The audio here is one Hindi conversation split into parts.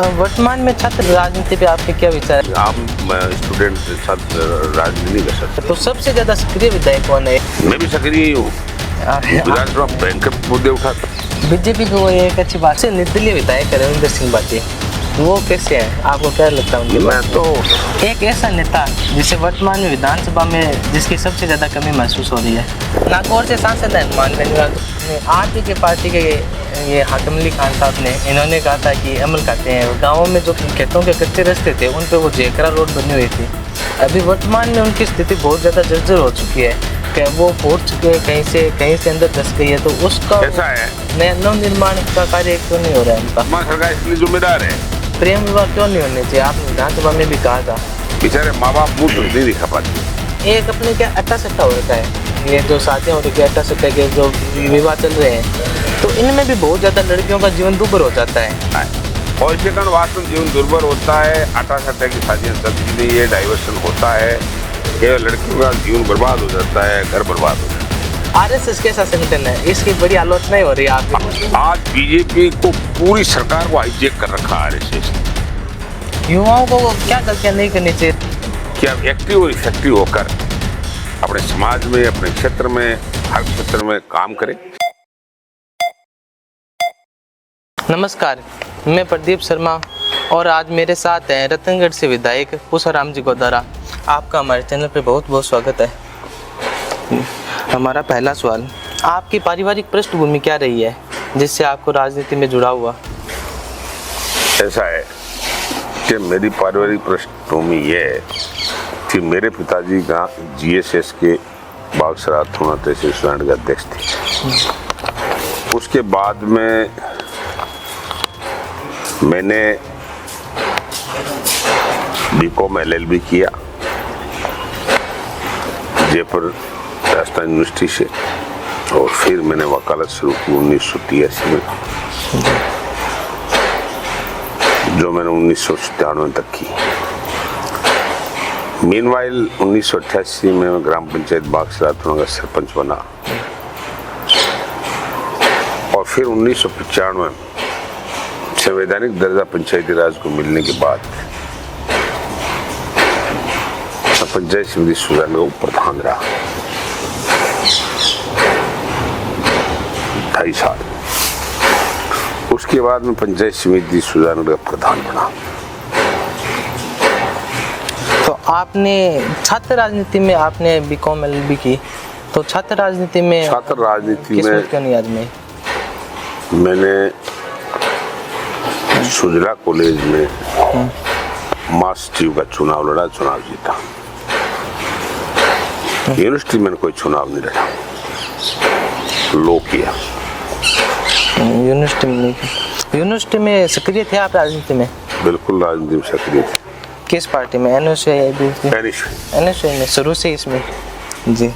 वर्तमान में छात्र राजनीति पे आपके क्या विचार है? आम स्टूडेंट छात्र राजनीति नहीं कर सकते। तो सबसे ज्यादा सक्रिय विधायक कौन है? मैं भी सक्रिय हूँ, विधानसभा भयंकर मुद्दे उठाता। बीजेपी को एक अच्छी बात से निर्दलीय विधायक रविंद्र सिंह बाटी, वो कैसे है, आपको क्या लगता है उनके? मैं तो एक ऐसा नेता जिसे वर्तमान में विधानसभा में जिसकी सबसे ज्यादा कमी महसूस हो रही है। नागौर से सांसद है हनुमान बेनीवाल, आप ही के पार्टी के ये हाकिम अली खान साहब ने इन्होंने कहा था कि अमल करते हैं। गाँवों में जो खेतों के कच्चे रास्ते थे उन पर वो जेकरा रोड बनी हुई थी। अभी वर्तमान में उनकी स्थिति बहुत ज़्यादा जर्जर हो चुकी है कि वो फूट चुके हैं, कहीं से अंदर धस गई है। तो उसका ऐसा है, नव निर्माण का कार्य क्यों नहीं हो रहा है उनका? सरकार इसलिए जिम्मेदार है। प्रेम विवाह क्यों नहीं होने चाहिए? आपने विधानसभा में भी कहा था। बेचारे माँ बाप मुंह नहीं दिखा पाते। एक अपने क्या अट्टा सट्टा हो रखा है, ये जो शादियाँ हो रही है अट्टा सट्टा के जो विवाह चल रहे हैं, तो इनमें भी बहुत ज़्यादा लड़कियों का जीवन दुर्भर हो जाता है। और इसके कारण वास्तव जीवन दुर्भर होता है। आटा सट्टा की शादियाँ चलती नहीं है, डाइवर्सन होता है, ये लड़कियों का जीवन बर्बाद हो जाता है, घर बर्बाद हो जाता है। आरएसएस कैसा संगठन है, इसकी बड़ी आलोचना ही हो रही है आपकी। आज बीजेपी को पूरी सरकार को हाईजेक कर रखा है आरएसएस। युवाओं को क्या गलतियाँ नहीं करनी चाहिए कि आप एक्टिव और इफेक्टिव होकर अपने समाज में, अपने क्षेत्र में, हर क्षेत्र में काम करें। नमस्कार, मैं प्रदीप शर्मा और आज मेरे साथ हैं रतनगढ़ से विधायक पुष्पाराम जी गोदारा। आपका हमारे चैनल पे बहुत बहुत स्वागत है। हमारा पहला सवाल, आपकी पारिवारिक पृष्ठभूमि क्या रही है जिससे आपको राजनीति में जुड़ा हुआ? ऐसा है कि मेरी पारिवारिक पृष्ठभूमि ये है कि मेरे पिताजी का जीएसएस के बागसरा थोड़ा तहसील स्टैंड के अध्यक्ष थे। उसके बाद में मैंने बीकॉम LLB किया जयपुर राजस्थान यूनिवर्सिटी से, और फिर मैंने वकालत शुरू की 1983 में, जो मैंने 1997 तक की। मीनवाइल 1988 में मैं ग्राम पंचायत बागसरा का सरपंच बना, और फिर 1995 संवैधानिक दर्जा पंचायती राज को मिलने के बाद पंचायत समिति सुजान का प्रधान रहा 2.5 साल। उसके बाद में पंचायत समिति सुजान का प्रधान बना। तो आपने छात्र राजनीति में आपने बीकॉम LLB की, तो छात्र राजनीति में क्यों नहीं आदमी? मैंने सुजला कॉलेज में मास टीव का चुनाव लड़ा, चुनाव जीता। यूनिवर्सिटी में कोई चुनाव नहीं लड़ा, लो किया। यूनिवर्सिटी में सक्रिय थे आप राजनीति में? बिल्कुल राजनीति में सक्रिय थे। किस पार्टी में? NSA में शुरू से इसमें जी।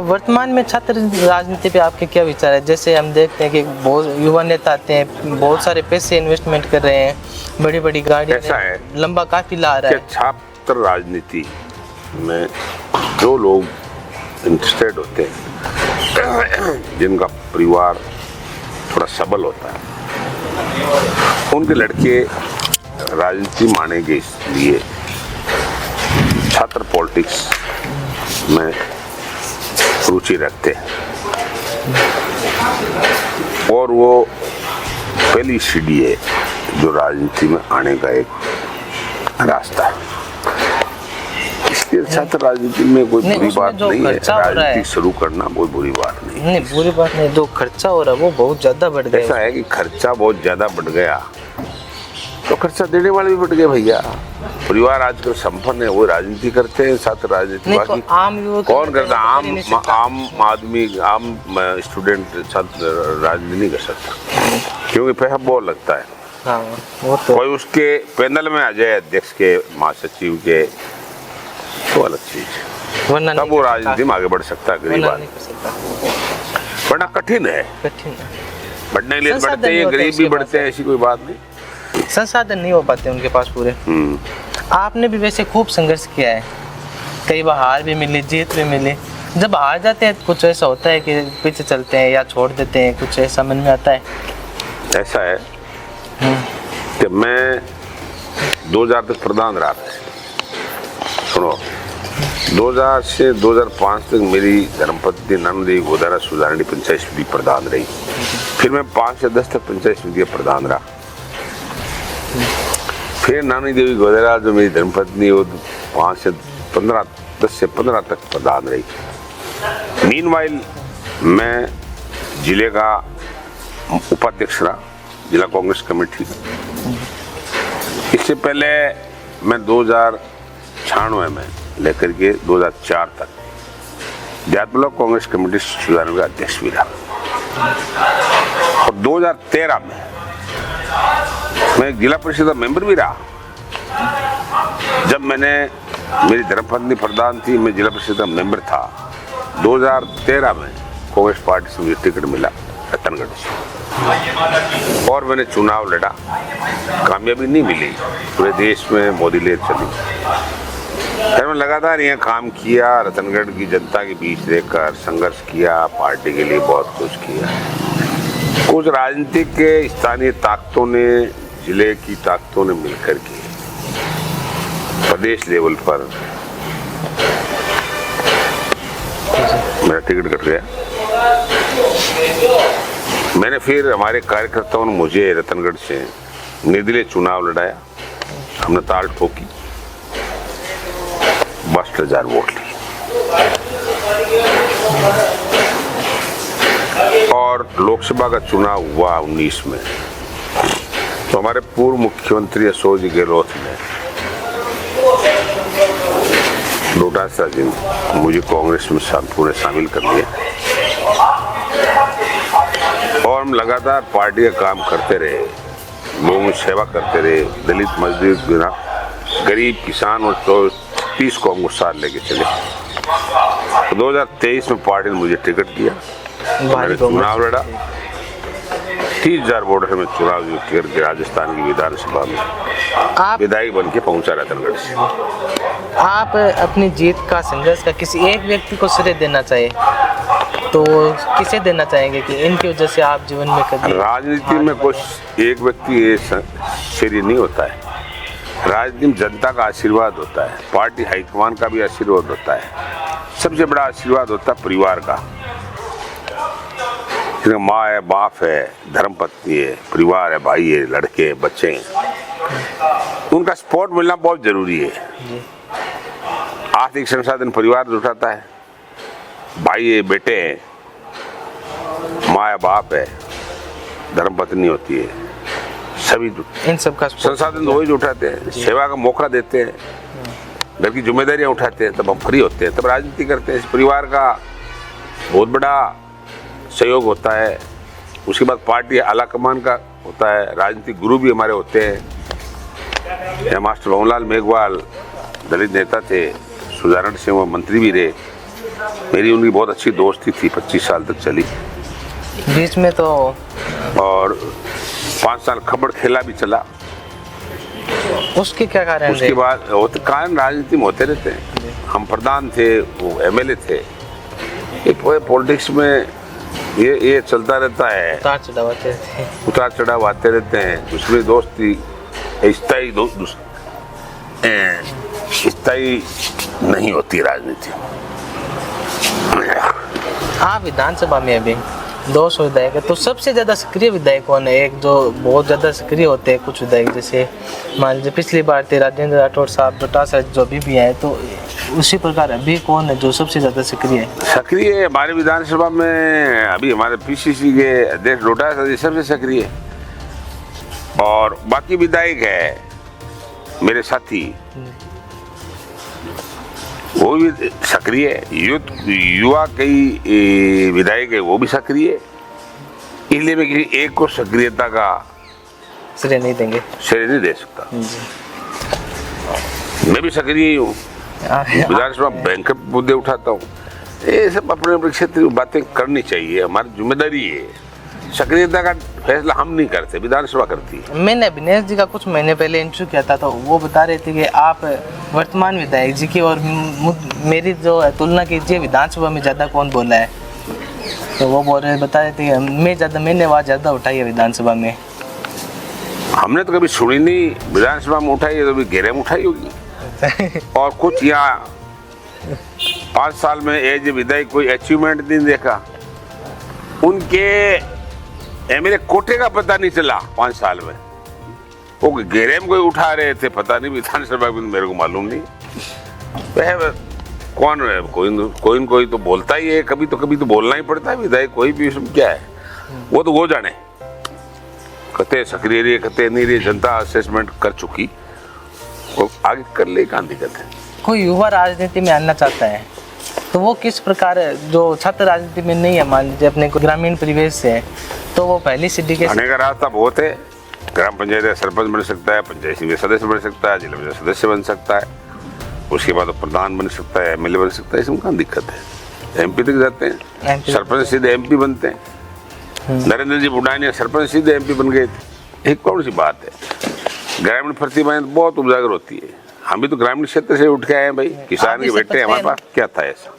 वर्तमान में छात्र राजनीति पे आपके क्या विचार है? जैसे हम देखते हैं कि बहुत युवा नेता आते हैं, बहुत सारे पैसे इन्वेस्टमेंट कर रहे हैं, बड़ी बड़ी गाड़ी, ऐसा है, लंबा काफिला आ रहा है। छात्र राजनीति में जो लोग इंटरेस्टेड होते हैं, जिनका परिवार थोड़ा सबल होता है, उनके लड़के राजनीति मानेंगे, इसलिए छात्र पॉलिटिक्स में रुचि रखते हैं, और वो पहली सीढ़ी है जो राजनीति में आने का एक रास्ता है। इसलिए छात्र राजनीति में कोई बुरी बात नहीं है, राजनीति शुरू करना कोई बुरी बात नहीं। बुरी बात नहीं, जो खर्चा हो रहा है वो बहुत ज्यादा बढ़ गया। ऐसा है कि खर्चा बहुत ज्यादा बढ़ गया, तो खर्चा देने वाले भी बढ़ गए भैया। परिवार आजकल संपन्न है, वो राजनीति करते हैं, छात्र राजनीति। बाकी कौन करता? आम आदमी, आम स्टूडेंट छात्र राजनीति नहीं कर सकता, क्योंकि पैसा बहुत लगता है। हाँ, वो तो कोई उसके पैनल में आ जाए अध्यक्ष के, महासचिव के, तो अलग चीज, वरना तब वो राजनीति में आगे बढ़ सकता है। गरीब आदमी बढ़ना कठिन है, बढ़ने के लिए बढ़ते हैं, गरीब भी बढ़ते हैं, ऐसी कोई बात नहीं। संसाधन नहीं हो पाते उनके पास पूरे। आपने भी वैसे खूब संघर्ष किया है, कई बार हार भी मिली, जीत भी मिली। जब हार जाते हैं कुछ ऐसा होता है कि पीछे चलते हैं या छोड़ देते हैं, कुछ ऐसा मन में आता है? ऐसा है कि मैं 2000 तक प्रधान रहा था। सुनो, 2000 से 2005 तक मेरी धर्मपत्नी नंदी गोदारा सुधारणी पंचायत समिति प्रधान रही। फिर मैं 5 से 10 तक पंचायत समिति का प्रधान रहा। फिर नानी देवी गोदारा जो मेरी धर्मपत्नी वो 10 से 15 तक प्रधान रही। मीनवाइल मैं जिले का उपाध्यक्ष रहा, जिला कांग्रेस कमेटी। इससे पहले मैं 2096 में लेकर के 2004 तक देहात ब्लॉक कांग्रेस कमेटी सुधारने का अध्यक्ष भी रहा। और 2013 में मैं एक जिला परिषद का मेंबर भी रहा। जब मैंने मेरी धर्मपत्नी प्रधान थी, मैं जिला परिषद का मेंबर था। 2013 में कांग्रेस पार्टी से मुझे टिकट मिला रतनगढ़ से और मैंने चुनाव लड़ा। कामयाबी नहीं मिली, पूरे देश में मोदी लहर चली। फिर मैं लगातार यहाँ काम किया, रतनगढ़ की जनता के बीच रहकर संघर्ष किया, पार्टी के लिए बहुत कुछ किया। कुछ राजनीतिक के स्थानीय ताकतों ने, जिले की ताकतों ने मिलकर के प्रदेश लेवल पर मेरा टिकट कट गया। मैंने फिर हमारे कार्यकर्ताओं ने मुझे रतनगढ़ से निर्दलीय चुनाव लड़ाया। हमने ताल ठोकी, 62,000 वोट ली और लोकसभा का चुनाव हुआ 19 में। तो हमारे पूर्व मुख्यमंत्री अशोक जी गहलोत ने डोटासरा जी मुझे कांग्रेस में पूरे शामिल कर लिया और हम लगातार पार्टी का काम करते रहे, लोगों की सेवा करते रहे। दलित, मजदूर, गरीब, किसान और 30 को हम साथ लेके चले। तो 2023 में पार्टी ने मुझे टिकट दिया, मैंने चुनाव लड़ा। 30,000 वोट से मैं चुनाव जीत करके राजस्थान की विधानसभा में आप विधायक बन के पहुंचा रतनगढ़ से। आप अपनी जीत का, संघर्ष का किसी एक व्यक्ति को श्रेय देना चाहिए तो किसे देना चाहेंगे कि इनकी वजह से आप जीवन में कभी? राजनीति में कुछ एक व्यक्ति श्रेय नहीं होता है। राजनीति में जनता का आशीर्वाद होता है, पार्टी हाईकमान का भी आशीर्वाद होता है। सबसे बड़ा आशीर्वाद होता है परिवार का। माँ है, बाप है, धर्मपत्नी है, परिवार है, भाई है, लड़के, बच्चे हैं, उनका सपोर्ट मिलना बहुत जरूरी है। आर्थिक संसाधन परिवार जुटाता है, भाई है, बेटे हैं, माँ है, बाप है, धर्मपत्नी होती है, सभी इन सब का संसाधन तो वही जुटाते हैं, सेवा का मौका देते हैं, घर की जिम्मेदारियां उठाते हैं, तब हम फ्री होते हैं, तब राजनीति करते हैं। इस परिवार का बहुत बड़ा सहयोग होता है। उसके बाद पार्टी आला कमान का होता है, राजनीतिक गुरु भी हमारे होते हैं। मास्टर भवनलाल मेघवाल दलित नेता थे, सुधारण से वो मंत्री भी रहे। मेरी उनकी बहुत अच्छी दोस्ती थी, 25 साल तक चली। बीच में तो और 5 साल खबर खेला भी चला। उसके क्या कारण? उसके बाद कारण राजनीति में होते रहते हैं। हम प्रधान थे, वो MLA थे। ये पॉलिटिक्स में ये चलता रहता है, उतार चढ़ाव आते रहते हैं। उसमें दोस्ती स्थायी नहीं होती राजनीति। आप विधानसभा में अभी 200 विधायक है, तो सबसे ज्यादा सक्रिय विधायक कौन है? एक जो बहुत ज्यादा सक्रिय होते हैं कुछ विधायक, जैसे मान लीजिए पिछली बार थे राजेंद्र राठौड़ साहब, डोटासरा जो भी आए, तो उसी प्रकार अभी कौन है जो सबसे ज्यादा सक्रिय है? सक्रिय हमारे विधानसभा में अभी हमारे PCC के अध्यक्ष डोटासरा जी सबसे सक्रिय है और बाकी विधायक है मेरे साथी, वो भी सक्रिय है। युवा कई विधायक है, वो भी सक्रिय है। इसलिए मैं किसी एक को सक्रियता का श्रेय नहीं देंगे, श्रेय नहीं दे सकता। मैं भी सक्रिय हूँ, विधानसभा बैंक मुद्दे उठाता हूँ। ये सब अपने अपने क्षेत्र की बातें करनी चाहिए, हमारी जिम्मेदारी है। सक्रियता का फैसला हम नहीं करते, विधानसभा करती है। मैंने अभिनेश जी का कुछ महीने पहले इंटरव्यू किया था, तो वो बता रहे थे कि आप वर्तमान विधायक जी की और मेरी जो है तुलना कीजिए विधानसभा में ज़्यादा कौन बोला है, तो वो बता रहे थे कि मैंने आवाज़ ज़्यादा उठाई है विधानसभा में। हमने तो कभी सुनी नहीं, विधानसभा में उठाई है तो भी घेरे में उठाई होगी। और कुछ यहाँ 5 साल में एज विधायक कोई अचीवमेंट नहीं देखा उनके। एमएलए कोटे का पता नहीं चला 5 साल में, वो घेरे में कोई उठा रहे थे, पता नहीं विधानसभा में, मेरे को मालूम नहीं। वह कौन है, कोई तो बोलता ही है, कभी तो बोलना ही पड़ता है विधायक कोई भी, इसमें क्या है, वो तो वो जाने। कते सक्रिय रही कते नहीं रही, जनता असेसमेंट कर चुकी, वो आगे कर ले, कहाँ दिक्कत है। कोई युवा राजनीति में आना चाहता है तो वो किस प्रकार, जो छात्र राजनीति में नहीं है, मान लीजिए अपने को ग्रामीण परिवेश से है, तो वो पहली सीढ़ी के आने का रास्ता बहुत है। ग्राम पंचायत का सरपंच बन सकता है, पंचायत समिति सदस्य बन सकता है, जिला पंचायत सदस्य बन सकता है, उसके बाद प्रधान बन सकता है, एमएलए बन सकता है, इसमें कहाँ दिक्कत है। एमपी तक जाते हैं, सरपंच सीधे एमपी बनते हैं। नरेंद्र जी बुढ़ानी सरपंच सीधे एमपी बन गए थे। एक कौन सी बात है, ग्रामीण प्रतिभाएं तो बहुत उजागर होती है। हम भी तो ग्रामीण क्षेत्र से उठ के आए हैं भाई, किसान के बेटे, हमारे पास क्या था ऐसा।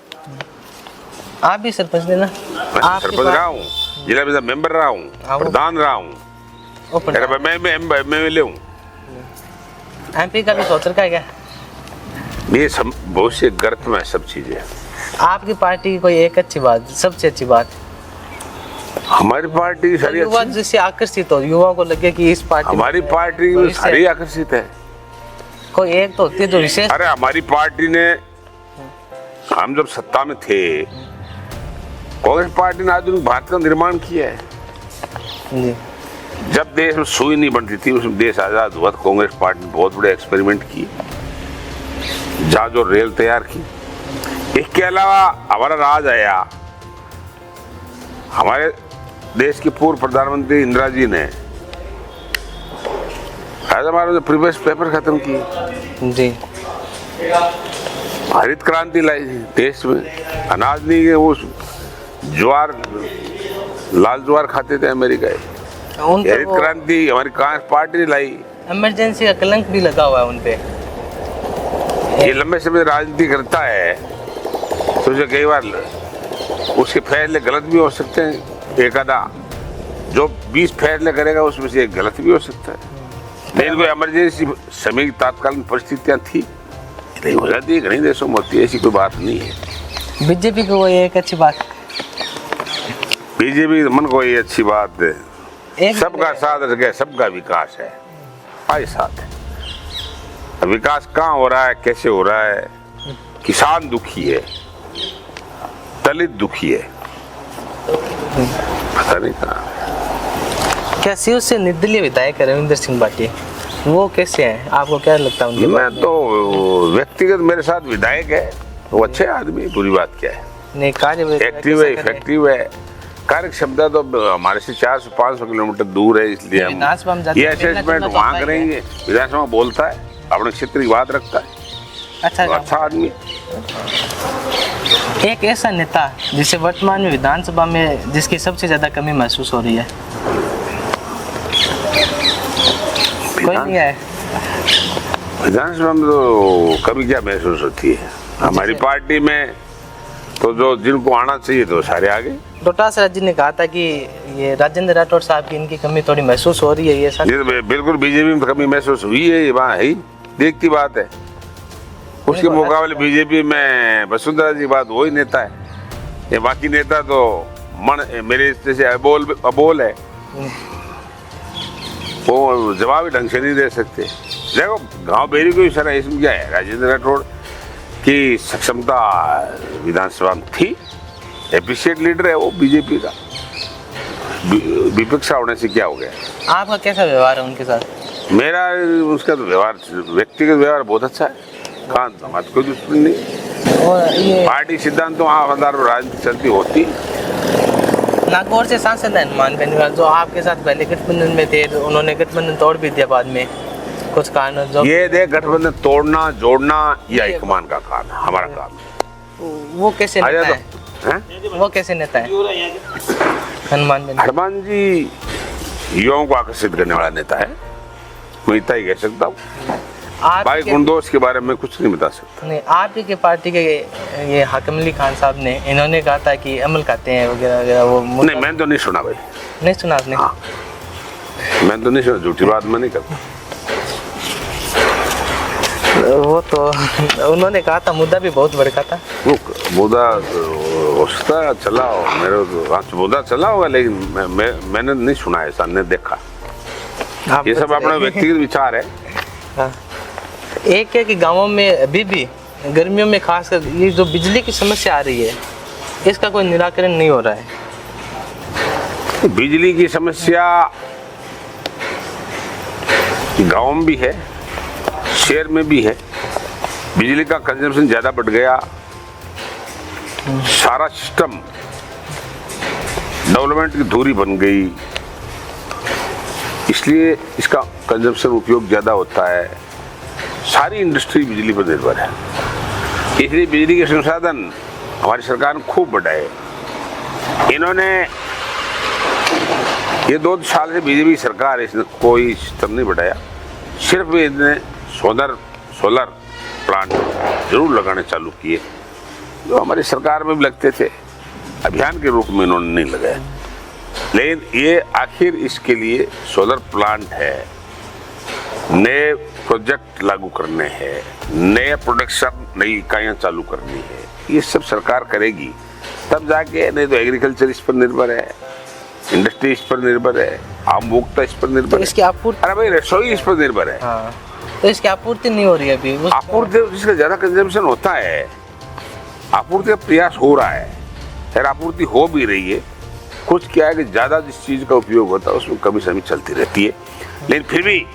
आप भी सरपंच थे ना? सरपंच रहा हूँ, जिला पंचायत मेंबर रहा हूँ, प्रधान रहा हूँ, मैं एमएलए हूँ। एमपी का भी सोच रखा है क्या? ये सब बहुत से गर्त में सब चीजें। आपकी पार्टी की कोई एक अच्छी बात, सबसे अच्छी बात? हमारी पार्टी सारी युवा जिससे आकर्षित हो, युवा को लगे कि इस पार्टी, हमारी पार्टी सारी आकर्षित है। कोई एक तो होती है जो विशेष। अरे हमारी पार्टी ने, हम जब सत्ता में थे, कांग्रेस पार्टी ने आधुनिक भारत का निर्माण किया है जी। जब देश में सुई नहीं बनती थी, उसमें देश आजाद हुआ, तो कांग्रेस पार्टी ने बहुत बड़े एक्सपेरिमेंट किए, जहाज और रेल तैयार की। इसके अलावा हमारा राज आया, हमारे देश की पूर्व प्रधानमंत्री इंदिरा जी ने आज हमारे प्रीवियस पेपर खत्म किए जी। हरित क्रांति लाई देश में, अनाज नहीं है, वो ज्वार, लाल ज्वार खाते थे अमेरिका। हरित क्रांति हमारी कांग्रेस पार्टी ने लाई। इमरजेंसी का कलंक भी लगा हुआ है उनपे। ये लंबे समय राजनीति करता है तो जो कई बार उसके फैसले गलत भी हो सकते हैं। एक आधा जो 20 फैसले करेगा उसमें से एक गलत भी हो सकता है। लेकिन कोई इमरजेंसी समय की तात्कालीन परिस्थितियां थी, नहीं हो जाती है, घनी देशों में होती है, ऐसी कोई बात नहीं है। बीजेपी को कोई एक अच्छी बात? बीजेपी मन को ये अच्छी बात है, सबका साथ रह गया, सबका विकास है, आई साथ है। विकास कहाँ हो रहा है, कैसे हो रहा है? किसान दुखी है, दलित दुखी है, पता नहीं कहाँ। क्या शिव से निर्दलीय विधायक रविंद्र सिंह भाटी, वो कैसे हैं, आपको क्या लगता है उनके? मैं तो व्यक्तिगत मेरे साथ विधायक है, वो अच्छे आदमी, बुरी बात क्या है। नहीं, कार्य एक्टिव है, इफेक्टिव है, कार्य क्षमता तो हमारे से 400-500 किलोमीटर दूर है, इसलिए हम ये असेसमेंट वहाँ करेंगे। विधानसभा बोलता है, अपने क्षेत्र की बात रखता है, अच्छा आदमी। एक ऐसा नेता जिसे वर्तमान में विधानसभा में जिसकी सबसे ज्यादा कमी महसूस हो रही है, कोई नहीं है? विधानसभा में तो कभी क्या महसूस होती है, हमारी पार्टी में तो जो जिनको आना चाहिए तो सारे आ गए। डोटासरा जी ने कहा था कि ये राजेंद्र राठौड़ साहब की इनकी कमी थोड़ी महसूस हो रही है, ये सच? ये बिल्कुल बीजेपी में कमी महसूस हुई है, ये वहाँ है, देखती बात है। उसके मुकाबले बीजेपी में वसुंधरा जी बात वही नेता है, ये बाकी नेता तो मन मेरे जैसे अबोल है, वो जवाब ढंग से नहीं दे सकते। देखो गांव बेरी को इशारा, इसमें क्या है, राजेंद्र राठौड़ की सक्षमता विधानसभा में थी, एप्रिशिएट लीडर है वो बीजेपी का, विपक्ष होने से क्या हो गया। आपका कैसा व्यवहार है उनके साथ? मेरा उसका तो व्यवहार, व्यक्तिगत व्यवहार बहुत अच्छा है, कहाँ समाज कोई दुश्मन नहीं। और ये पार्टी सिद्धांतों आधार पर राजनीति चलती होती। नागौर से सांसद है हनुमान बेनीवाल, जो आपके साथ पहले गठबंधन में थे, उन्होंने गठबंधन तोड़ भी दिया बाद में कुछ कारण जो। ये देख, गठबंधन तोड़ना जोड़ना ये हाईकमान का काम है, हमारा काम। वो कैसे नेता है? वो कैसे नेता है हनुमान जी? युवाओं को आकर्षित करने वाला नेता है, मैं इतना ही कह सकता हूँ। भाई गुणदोष के बारे में कुछ नहीं बता सकता। नहीं, आपकी पार्टी के ये हाकिम अली खान साहब ने, इन्होंने कहा था कि अमल खाते हैं वगैरह वगैरह, वो नहीं, मैंने तो नहीं सुना भाई। नहीं सुना आपने? हाँ। मैं तो नहीं, झूठी बात मैं नहीं करता। वो तो उन्होंने कहा था, मुद्दा भी बहुत भड़का था। वो मुद्दा हो सकता चला हो, मेरे तो मुद्दा चला होगा, लेकिन मैंने नहीं सुना ऐसा, नहीं देखा। ये सब अपना व्यक्तिगत विचार है। हाँ। एक है कि गांवों में अभी भी गर्मियों में खासकर ये जो बिजली की समस्या आ रही है, इसका कोई निराकरण नहीं हो रहा है। बिजली की समस्या गांव में भी है, शहर में भी है। बिजली का कंजम्पशन ज्यादा बढ़ गया, सारा सिस्टम डेवलपमेंट की धुरी बन गई, इसलिए इसका कंजम्पशन उपयोग ज्यादा होता है। सारी इंडस्ट्री बिजली पर निर्भर है, इसलिए बिजली के संसाधन हमारी सरकार ने खूब बढ़ाए। इन्होंने ये 2 साल से बीजेपी सरकार है, इसने कोई सिस्टम नहीं बढ़ाया, सिर्फ इसने सोलर प्लांट जरूर लगाने चालू किए, जो हमारी सरकार में भी लगते थे, अभियान के रूप में इन्होंने नहीं लगाया। लेकिन ये आखिर इसके लिए सोलर प्लांट है, नए प्रोजेक्ट लागू करने हैं, नए प्रोडक्शन, नई इकाइयां चालू करनी है, ये सब सरकार करेगी तब जाके। नहीं तो एग्रीकल्चर इस पर निर्भर है, इंडस्ट्री इस पर निर्भर है, आम उपभोक्ता इस पर निर्भर है, इसकी आपूर्ति, अरे भाई रसोई इस पर निर्भर है। हाँ, तो इसकी आपूर्ति नहीं हो रही है अभी। आपूर्ति जिसका ज्यादा कंजम्पशन होता है, आपूर्ति का प्रयास हो रहा है, खैर आपूर्ति हो भी रही है। कुछ क्या है कि ज्यादा जिस चीज का उपयोग होता है उसमें कमी समी चलती रहती है, लेकिन फिर भी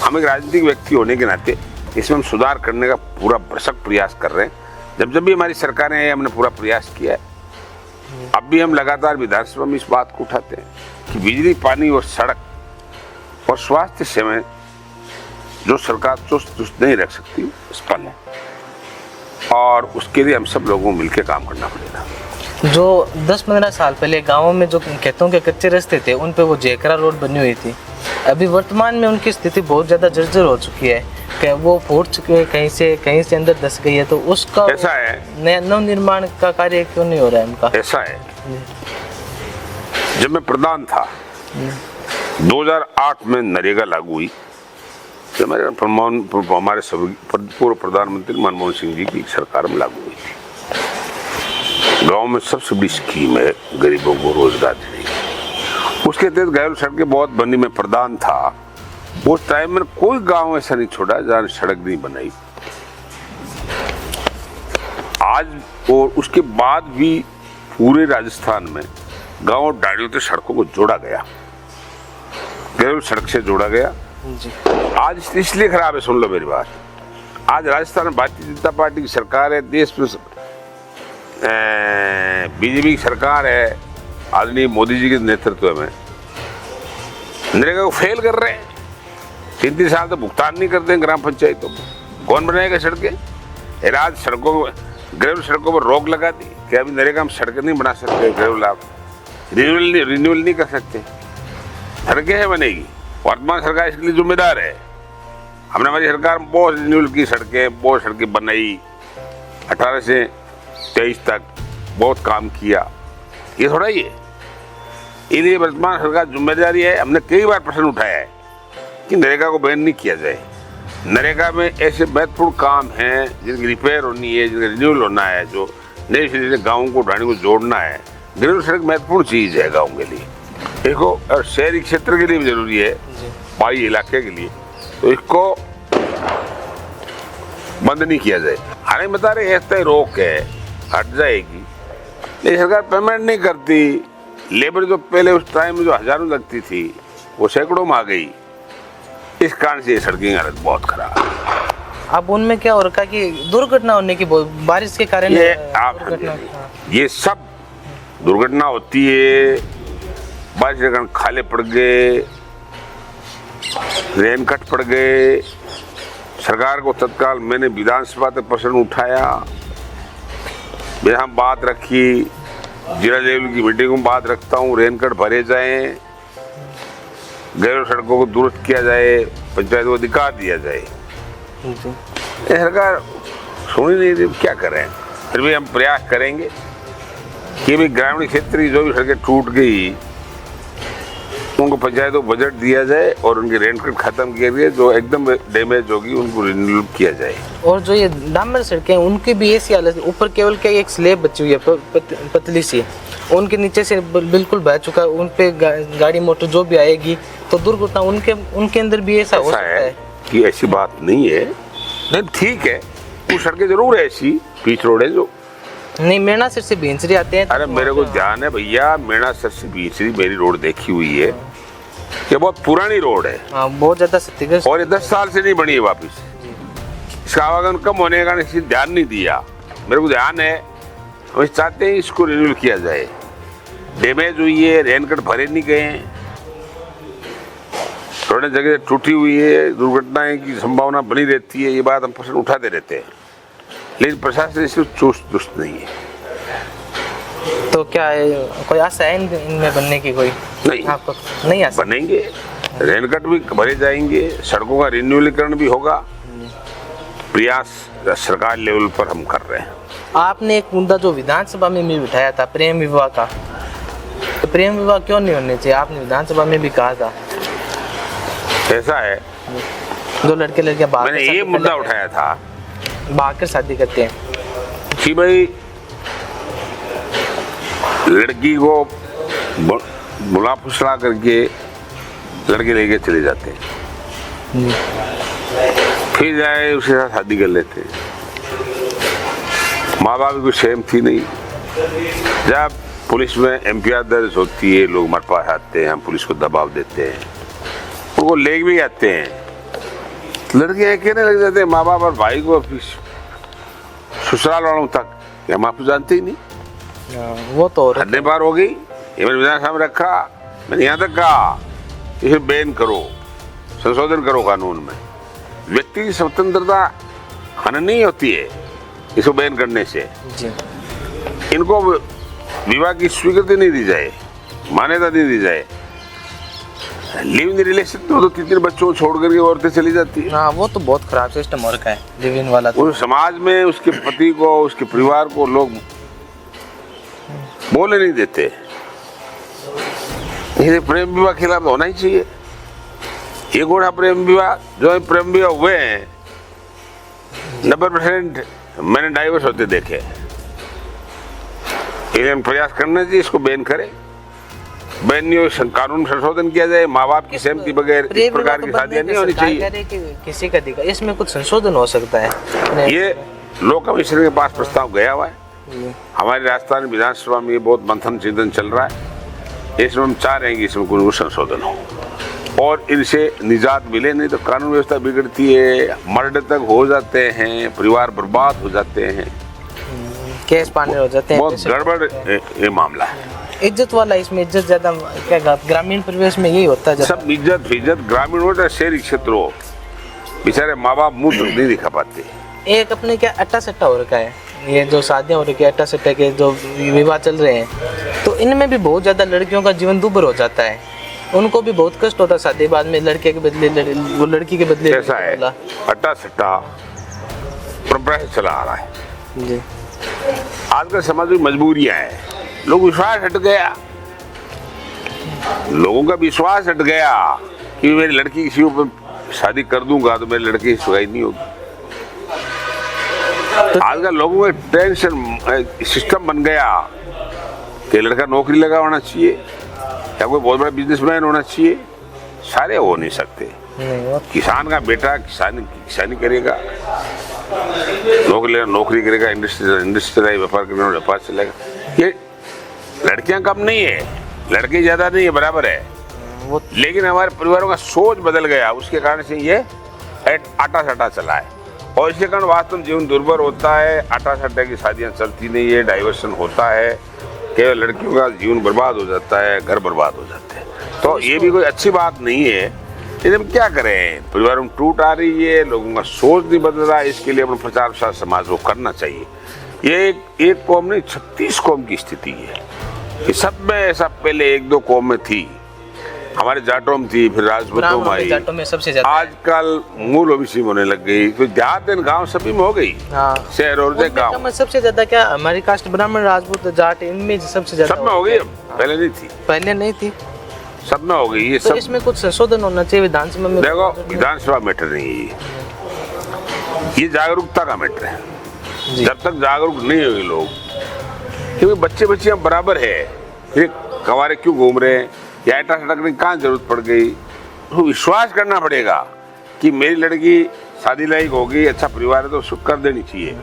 हम एक राजनीतिक व्यक्ति होने के नाते इसमें हम सुधार करने का पूरा भरसक प्रयास कर रहे हैं। जब भी हमारी सरकारें हैं, हमने पूरा प्रयास किया है। अब भी हम लगातार विधानसभा में इस बात को उठाते हैं कि बिजली, पानी और सड़क और स्वास्थ्य सेवाएं जो सरकार चुस्त नहीं रख सकती, उस पर है, और उसके लिए हम सब लोगों को मिलकर काम करना पड़ेगा। जो 10-15 साल पहले गांवों में जो खेतों के कच्चे रास्ते थे, उन पे वो जेकरा रोड बनी हुई थी, अभी वर्तमान में उनकी स्थिति बहुत ज़्यादा जर्जर हो चुकी है कि वो फूट चुके, कहीं से अंदर धस गई है। तो उसका ऐसा है, नव निर्माण का कार्य क्यों नहीं हो रहा है उनका? ऐसा है, जब मैं प्रधान था 2008 में नरेगा लागू हुई, हमारे पूर्व प्रधानमंत्री मनमोहन सिंह जी की सरकार में लागू हुई थी। गांव में सबसे बड़ी स्कीम है गरीबों को रोजगार देने की। उसके तहत घरेलू सड़कें बहुत बनी, मैं प्रधान था उस टाइम में। कोई गांव ऐसा नहीं छोड़ा जहां सड़क नहीं बनाई। आज और उसके बाद भी पूरे राजस्थान में गांव डाड़ियों से सड़कों को जोड़ा गया, घरेलू सड़क से जोड़ा गया जी। आज इसलिए खराब है, सुन लो मेरी बात। आज राजस्थान में भारतीय जनता पार्टी की सरकार है, देश में बीजेपी की सरकार है, आदरणीय मोदी जी के नेतृत्व में। नरेगा को फेल कर रहे हैं, 3 साल तो भुगतान नहीं करते हैं ग्राम पंचायतों को। कौन बनाएगा सड़कें? आज सड़कों, घरेलू सड़कों पर रोक लगा दी कि अभी नरेगा हम सड़कें नहीं बना सकते, घरेलू लाभ रिन्यूअल नहीं कर सकते। सड़कें है बनेगी, वर्तमान सरकार इसके लिए जिम्मेदार है। हमने, हमारी सरकार बहुत रिन्यूअल की सड़कें, बहुत सड़कें बनाई, 18 से 23 तक बहुत काम किया। ये थोड़ा ही है, इसलिए वर्तमान सरकार जिम्मेदारी है। हमने कई बार प्रश्न उठाया है कि नरेगा को बैन नहीं किया जाए। नरेगा में ऐसे महत्वपूर्ण काम हैं जिनकी रिपेयर होनी है, जिनका रिन्यूअल होना है, जो नए सिरे से गाँव को ढाणी को जोड़ना है। घरेलू सड़क महत्वपूर्ण चीज है गाँव के लिए, देखो, और शहरी क्षेत्र के लिए भी जरूरी है, पहाड़ी इलाके के लिए। तो इसको बंद नहीं किया जाए। हालांकि बता रहे ऐसा रोक है, हट जाएगी, लेकिन सरकार पेमेंट नहीं करती। लेबर जो पहले उस टाइम में जो हजारों लगती थी वो सैकड़ों में आ गई। इस कारण से सड़कें हालत बहुत खराब है। अब उनमें क्या हो रखा कि दुर्घटना होने की, बारिश के कारण ये सब दुर्घटना होती है। बारिश के कारण खाले पड़ गए, रेन कट पड़ गए। सरकार को तत्काल मैंने विधानसभा तक प्रश्न उठाया, यहाँ बात रखी, जिला लेवल की मीटिंग में बात रखता हूँ, रेनकट भरे जाएं, घरेलू सड़कों को दुरुस्त किया जाए, पंचायत को अधिकार दिया जाए। सरकार सुन ही नहीं रही, क्या करें। फिर भी हम प्रयास करेंगे कि भी ग्रामीण क्षेत्र की जो भी सड़कें टूट गई उनको पंचायत को बजट दिया जाए और उनकी रेंट कट खत्म किया जाए, जो एकदम डैमेज होगी उनको रिन्यू किया जाए। और जो ये डामर सड़कें हैं उनकी भी ऐसी हालत है, ऊपर केवल क्या एक स्लेब बची हुई है पतली सी, उनके नीचे से बिल्कुल बह चुका है। उन पे गाड़ी मोटर जो भी आएगी तो दुर्घटना उनके अंदर भी ऐसा हो सकता है कि ऐसी बात नहीं है। नहीं ठीक है, कुछ सड़कें जरूर है ऐसी, पीच रोड है जो नहीं, मेना सिर से भींसरी आते हैं। अरे मेरे को ध्यान है भैया, मेना सर से भींसरी मेरी रोड देखी हुई है, ये बहुत पुरानी रोड है। बहुत ज्यादा क्षतिग्रस्त, और ये 10 साल से नहीं बनी है वापिस। इसका आवागमन कम होने का किसी ध्यान नहीं दिया। मेरे को ध्यान है, हम चाहते हैं इसको रिन्यूअल किया जाए। डैमेज हुई है, रेनकट भरे नहीं गए, थोड़ी जगह टूटी हुई है, दुर्घटनाएं की संभावना बनी रहती है, ये बात हम प्रश्न उठाते रहते हैं, लेकिन प्रशासन इसमें चुस्त दुस्त नहीं है। तो क्या है, कोई आशा है इनमें बनने की? कोई नहीं, आपको नहीं आशा? बनेंगे, रेनकट भी भरे जाएंगे, सड़कों का रिन्यूअलीकरण भी होगा। प्रयास सरकार लेवल पर हम कर रहे हैं। आपने एक मुद्दा जो विधानसभा में भी उठाया था, प्रेम विवाह का, तो प्रेम विवाह क्यों नहीं होने चाहिए? आपने विधानसभा में भी कहा था। ऐसा है, जो लड़के लड़कियां मैंने ये मुद्दा उठाया था, भाग कर शादी करते हैं कि भाई लड़की को बुला फुसला करके लड़के लेके चले जाते हैं, फिर जाए उसके साथ शादी कर लेते हैं। माँ बाप को सहमति नहीं। जब पुलिस में एफआईआर दर्ज होती है, लोग हमारे पास आते हैं, हम पुलिस को दबाव देते हैं, उनको ले भी आते हैं, लड़के कहने लग जाते हैं माँ बाप और भाई को, ससुराल वालों तक, हम आपको जानते ही नहीं। वो तो हद पार हो गई। ये मैंने विधानसभा में रखा, मैंने यहाँ तक कहा इसे बैन करो, संशोधन करो कानून में। व्यक्ति की स्वतंत्रता हनन नहीं होती है इसको बैन करने से। जी। इनको विवाह की स्वीकृति नहीं दी जाए, मान्यता नहीं दी जाए। लिव इन रिलेशन तो 3 बच्चों को छोड़ करके औरतें चली जाती है। हाँ, वो तो बहुत खराब सिस्टम हो रखा है लिव इन वाला। तो उस समाज में उसके पति को, उसके परिवार को लोग बोले नहीं देते। ये प्रेम विवाह खिलाफ होना ही चाहिए। ये गोड़ा प्रेम विवाह, जो प्रेम विवाह हुए हैं 90% मैंने डाइवर्स होते देखे। इसलिए प्रयास करना चाहिए इसको बैन करें। बैन नहीं हो, कानून संशोधन किया जाए, माँ बाप की सहमति बगैर इस प्रकार की शादियां नहीं होनी चाहिए। किसी का अधिकार, इसमें कुछ संशोधन हो सकता है। ये लोक कमिश्नर के पास प्रस्ताव गया हुआ है। हमारी राजस्थान विधानसभा में ये बहुत मंथन चिंतन चल रहा है। इसमें हम चाह रहे हैं कि इसमें कोई संशोधन हो और इनसे निजात मिले, नहीं तो कानून व्यवस्था बिगड़ती है, मर्डर तक हो जाते हैं, परिवार बर्बाद हो जाते हैं, केस पाने हो जाते हैं। बहुत गड़बड़ ये मामला है। इज्जत वाला, इसमें इज्जत ज्यादा क्या ग्रामीण परिवेश में यही होता है। सब इज्जत ग्रामीण हो या शहरी क्षेत्र हो, बेचारे माँ बाप मुंह नहीं दिखा पाते। एक अपने क्या अट्टा सट्टा हो रखा है, ये जो शादियां हो रही है, अट्टा सट्टा के जो विवाह चल रहे हैं, तो इनमें भी बहुत ज्यादा लड़कियों का जीवन दुभर हो जाता है। उनको भी बहुत कष्ट होता है शादी बाद में, लड़के के बदले वो लड़की के बदले। ऐसा है, अट्टा सट्टा परंपरा से चला आ रहा है जी। आजकल समाज में मजबूरियां हैं, लोग विश्वास हट गया, लोगों का विश्वास हट गया कि मेरी लड़की किसी ऊपर शादी कर दूंगा तो मेरी लड़की की सुगाई नहीं होगी। आजकल लोगों का टेंशन सिस्टम बन गया कि लड़का नौकरी लगा होना चाहिए या कोई बहुत बड़ा बिजनेसमैन होना चाहिए। सारे हो नहीं सकते। किसान का बेटा किसानी करेगा, नौकरी करेगा, इंडस्ट्री व्यापार करेगा, व्यापार चलेगा। ये लड़कियां कम नहीं है, लड़के ज्यादा नहीं है, बराबर है। लेकिन हमारे परिवारों का सोच बदल गया, उसके कारण से ये आटा सट्टा चला है और इसके कारण वास्तव जीवन दुर्भर होता है। आटा सट्टा की शादियां चलती नहीं है, डाइवर्सन होता है, केवल लड़कियों का जीवन बर्बाद हो जाता है, घर बर्बाद हो जाते हैं। तो ये भी कोई अच्छी बात नहीं है। लेकिन हम क्या करें, परिवारों में टूट आ रही है, लोगों का सोच नहीं बदल रहा है। इसके लिए अपना प्रचार प्रसार समाज को करना चाहिए। ये एक कौम नहीं, 36 कौम की स्थिति है। ये सब में ऐसा पहले 1-2 कौम में थी, हमारे जाटों में थी, फिर राजपूतों में आई, जाटों में सबसे ज्यादा आजकल मूल ओबीसी होने लग गई, फिर देहात गाँव सभी में हो गई। शहर और गाँव सबसे ज्यादा क्या हमारी कास्ट ब्राह्मण राजपूत जाट, इनमें सबसे ज्यादा सब में हो गई। पहले नहीं थी, पहले नहीं थी। सब में हो गई ये तो सब। इसमें कुछ संशोधन होना चाहिए विधानसभा में। देखो विधानसभा मैटर नहीं है ये जागरूकता का मैटर है। जब तक जागरूक नहीं होंगे लोग, क्योंकि बच्चे बच्चियां बराबर है, ये कवारे क्यों घूम रहे हैं या ऐटा सटकने की कहाँ जरूरत पड़ गई, तो विश्वास करना पड़ेगा कि मेरी लड़की शादी लायक होगी, अच्छा परिवार है तो उसको कर देनी चाहिए।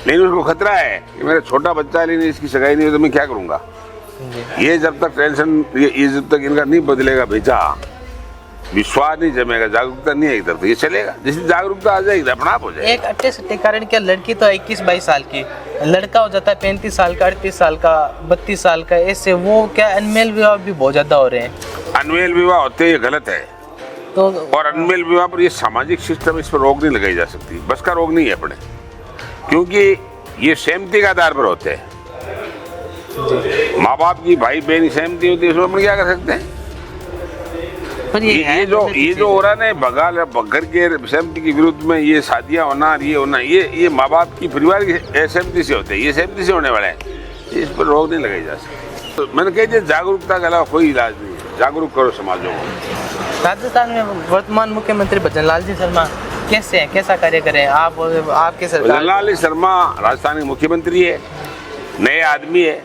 लेकिन उसको खतरा है कि मेरा छोटा बच्चा है लेकिन इसकी सगाई नहीं हो तो मैं क्या करूंगा। ये जब तक टेंशन ये जब तक इनका नहीं बदलेगा भेजा, विश्वास नहीं जमेगा, जागरूकता नहीं है इधर, तो ये चलेगा। जैसे जागरूकता आ जाएगी अपना आप हो जाएगा। एक अट्टे सट्टे कारण क्या, लड़की तो 21-22 साल की, लड़का हो जाता है 35 साल का, 38 साल का, 32 साल का, ऐसे वो क्या अनमेल विवाह भी बहुत ज्यादा हो रहे हैं। अनमेल विवाह होते हैं, ये गलत है। तो और अनमेल विवाह पर ये सामाजिक सिस्टम, इस पर रोक नहीं लगाई जा सकती, बस का रोक नहीं है अपने, क्योंकि ये सहमति के आधार पर होते हैं। माँ बाप की भाई बहन सहमति होती है, उसमें अपन क्या कर सकते हैं। पर ये जो हो रहा है बगाल बगर के सहमति के विरुद्ध में ये शादियां होना, ये होना, ये माँ बाप की परिवार की सहमति से होते हैं, ये सहमति से होने वाले हैं, इस पर रोक नहीं लगाई जा सकती। तो मैंने कह दिया जागरूकता के अलावा कोई इलाज नहीं है, जागरूक करो समाजों को। राजस्थान में वर्तमान मुख्यमंत्री भजनलाल जी शर्मा कैसे हैं, कैसा कार्य करें आप, आपके सरकार? भजनलाल शर्मा राजस्थान के मुख्यमंत्री है, नए आदमी है,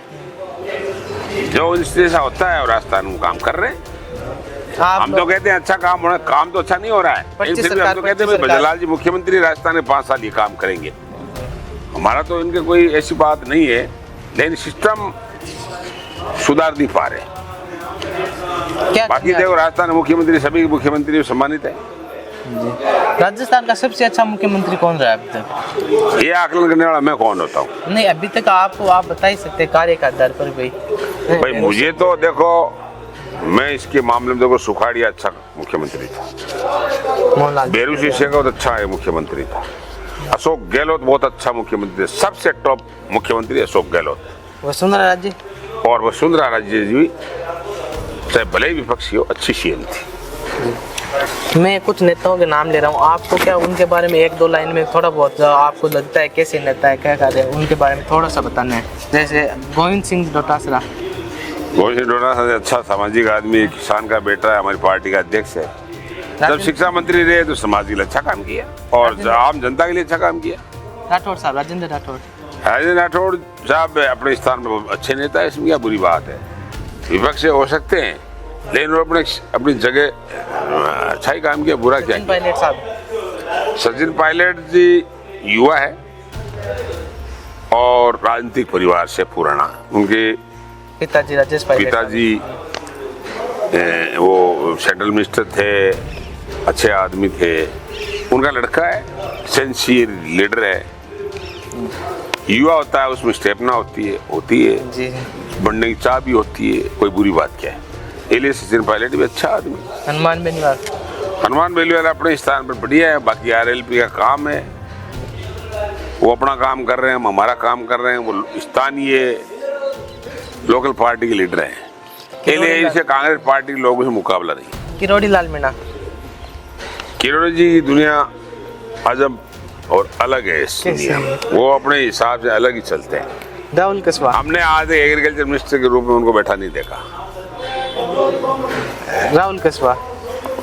जो जैसा होता है और राजस्थान में काम कर रहे हैं। हम तो कहते हैं अच्छा काम हो रहा है, काम तो अच्छा नहीं हो रहा है, लेकिन फिर भी हम तो कहते हैं भजनलाल जी मुख्यमंत्री राजस्थान में 5 साल ये काम करेंगे। हमारा तो इनके कोई ऐसी बात नहीं है, लेकिन सिस्टम सुधार नहीं पा रहे। बाकी देखो राजस्थान में मुख्यमंत्री, सभी मुख्यमंत्री सम्मानित है। राजस्थान का सबसे अच्छा मुख्यमंत्री कौन रहा है अभी तक? ये आकलन करने वाला मैं कौन होता हूँ? नहीं, अभी तक आपको आप बता ही सकते कार्य के आधार पर भाई मुझे तो देखो, मैं इसके मामले में देखो सुखाड़िया अच्छा मुख्यमंत्री था, बेरूसी शेखावत अच्छा है मुख्यमंत्री था, अशोक गहलोत बहुत अच्छा मुख्यमंत्री, सबसे टॉप मुख्यमंत्री अशोक गहलोत। वसुंधरा राजे और वसुंधरा राजे जी चाहे भले ही विपक्षी हो, अच्छी सीएम थी। मैं कुछ नेताओं के नाम ले रहा हूँ, आपको क्या उनके बारे में 1-2 लाइन में थोड़ा बहुत आपको लगता है कैसे नेता है, क्या कार्य है, उनके बारे में थोड़ा सा बताना है। जैसे गोविंद सिंह डोटासरा। गोविंद सिंह डोटासरा अच्छा सामाजिक आदमी, किसान का बेटा है, हमारी पार्टी का अध्यक्ष है। जब शिक्षा मंत्री रहे तो समाज के लिए अच्छा काम किया और आम जनता के लिए अच्छा काम किया। राठौड़ साहब, राजेंद्र राठौड़। राजेंद्र राठौड़ साहब अपने स्थान पर अच्छे नेता है, इसमें क्या बुरी बात है। विपक्ष से हो सकते हैं लेकिन वो अपनी जगह अच्छा ही काम किया, बुरा क्या किया। सचिन पायलट जी युवा है और राजनीतिक परिवार से पुराना, उनके पिताजी राजेश पायलट, पिताजी वो सेंट्रल मिनिस्टर थे, अच्छे आदमी थे। उनका लड़का है सिंसियर लीडर है, युवा होता है, उसमें स्टेपना होती है जी, बढ़ने की चाह भी होती है, कोई बुरी बात क्या है। इसलिए सचिन पायलट भी अच्छा आदमी। हनुमान बेनीवाल अपने स्थान पर बढ़िया है। बाकी आरएलपी का काम है, वो अपना काम कर रहे हैं, हम हमारा काम कर रहे हैं। वो स्थानीय लोकल पार्टी के लीडर हैं, इसलिए इसे कांग्रेस पार्टी के लोगों से मुकाबला नहीं। किरोड़ी लाल मीणा, किरोड़ी जी दुनिया अजब और अलग है इस दुनिया, वो अपने हिसाब से अलग ही चलते हैं। राहुल कस्वा, हमने आज एग्रीकल्चर मिनिस्टर के रूप में उनको बैठा नहीं देखा। राहुल कस्वा,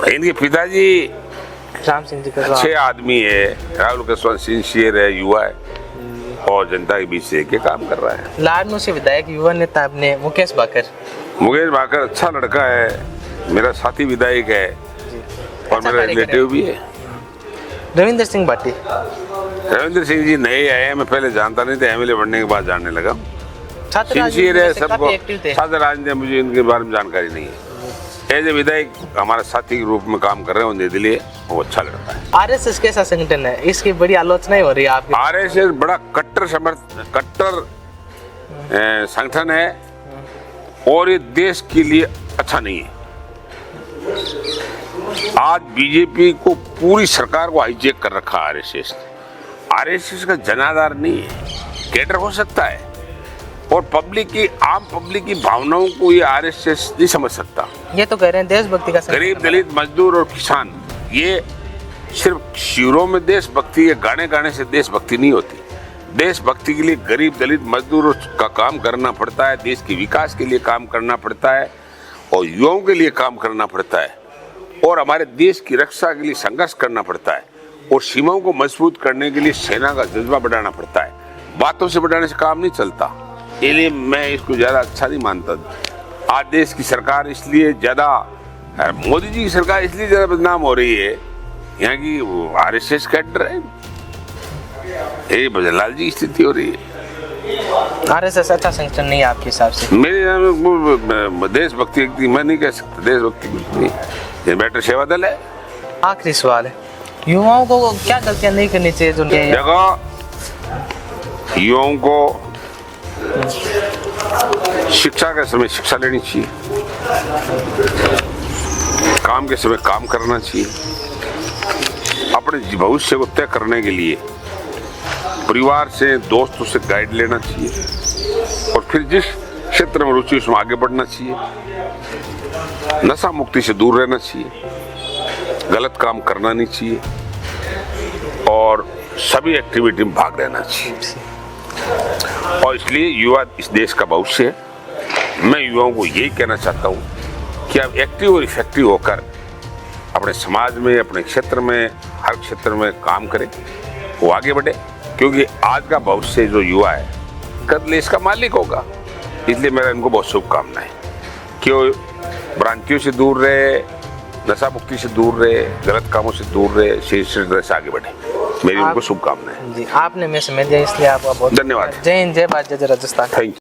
इनके पिताजी राम सिंह जी कस्वा अच्छे आदमी है। राहुल कस्वा सिंसियर है, युवा है और जनता के बीच से काम कर रहा है। लाडनू से विधायक युवा नेता अपने मुकेश भाकर अच्छा लड़का है, मेरा साथी विधायक है और मेरा रिलेटिव भी है। रविंद्र सिंह भाटी, रविंद्र सिंह जी नए आए हैं, मैं पहले जानता नहीं था, एमएलए बनने के बाद जानने लगा। सिंसियर है, सबको छात्र राजनीति, मुझे इनके बारे में जानकारी नहीं है। एज ए विधायक हमारा साथी के रूप में काम कर रहे हैं, उनके लिए वो अच्छा लगता है। आरएसएस कैसा संगठन है, इसकी बड़ी आलोचना हो रही है आपकी। आरएसएस बड़ा कट्टर संगठन है और ये देश के लिए अच्छा नहीं है। आज बीजेपी को पूरी सरकार को हाईजैक कर रखा आरएसएस। आरएसएस का जनाधार नहीं है, कैडर हो सकता है और आम पब्लिक की भावनाओं को ये आरएसएस नहीं समझ सकता। ये तो कह रहे हैं देशभक्ति का गरीब दलित मजदूर और किसान, ये सिर्फ शिविरों में देशभक्ति या गाने से देशभक्ति नहीं होती। देशभक्ति के लिए गरीब दलित मजदूर का काम करना पड़ता है, देश के विकास के लिए काम करना पड़ता है और युवाओं के लिए काम करना पड़ता है और हमारे देश की रक्षा के लिए संघर्ष करना पड़ता है और सीमाओं को मजबूत करने के लिए सेना का जज्बा बढ़ाना पड़ता है। बातों से बढ़ाने से काम नहीं चलता, इसलिए मैं इसको ज्यादा अच्छा नहीं मानता। आज देश की सरकार इसलिए ज्यादा, मोदी जी की सरकार इसलिए ज्यादा बदनाम हो रही है, यहाँ की RSS कैडर है, ये भजनलाल जी की स्थिति हो रही है। RSS अच्छा संगठन नहीं है आपके हिसाब से? मेरे देशभक्ति मैं नहीं कह सकता, देशभक्ति कुछ नहीं, ये बेटर सेवा दल है। आखिरी सवाल है, युवाओं को क्या गलतियां नहीं करनी चाहिए जो देखो, युवाओं को शिक्षा के समय शिक्षा लेनी चाहिए, काम के समय काम करना चाहिए, अपने भविष्य को तय करने के लिए परिवार से, दोस्तों से गाइड लेना चाहिए और फिर जिस क्षेत्र में रुचि उसमें आगे बढ़ना चाहिए। नशा मुक्ति से दूर रहना चाहिए, गलत काम करना नहीं चाहिए और सभी एक्टिविटी में भाग लेना चाहिए। और इसलिए युवा इस देश का भविष्य है। मैं युवाओं को यही कहना चाहता हूँ कि आप एक्टिव और इफेक्टिव होकर अपने समाज में, अपने क्षेत्र में, हर क्षेत्र में काम करें, वो आगे बढ़े, क्योंकि आज का भविष्य जो युवा है कल इसका मालिक होगा। इसलिए मेरा इनको बहुत शुभकामनाएं कि वो भ्रांतियों से दूर रहे, नशा मुक्ति से दूर रहे, गलत कामों से दूर रहे, से आगे बढ़े। मेरी उनको शुभकामनाएं। जी, आपने में समय दिया इसलिए आपका बहुत धन्यवाद। जय हिंद, जय भारत, जय राजस्थान। Thank you.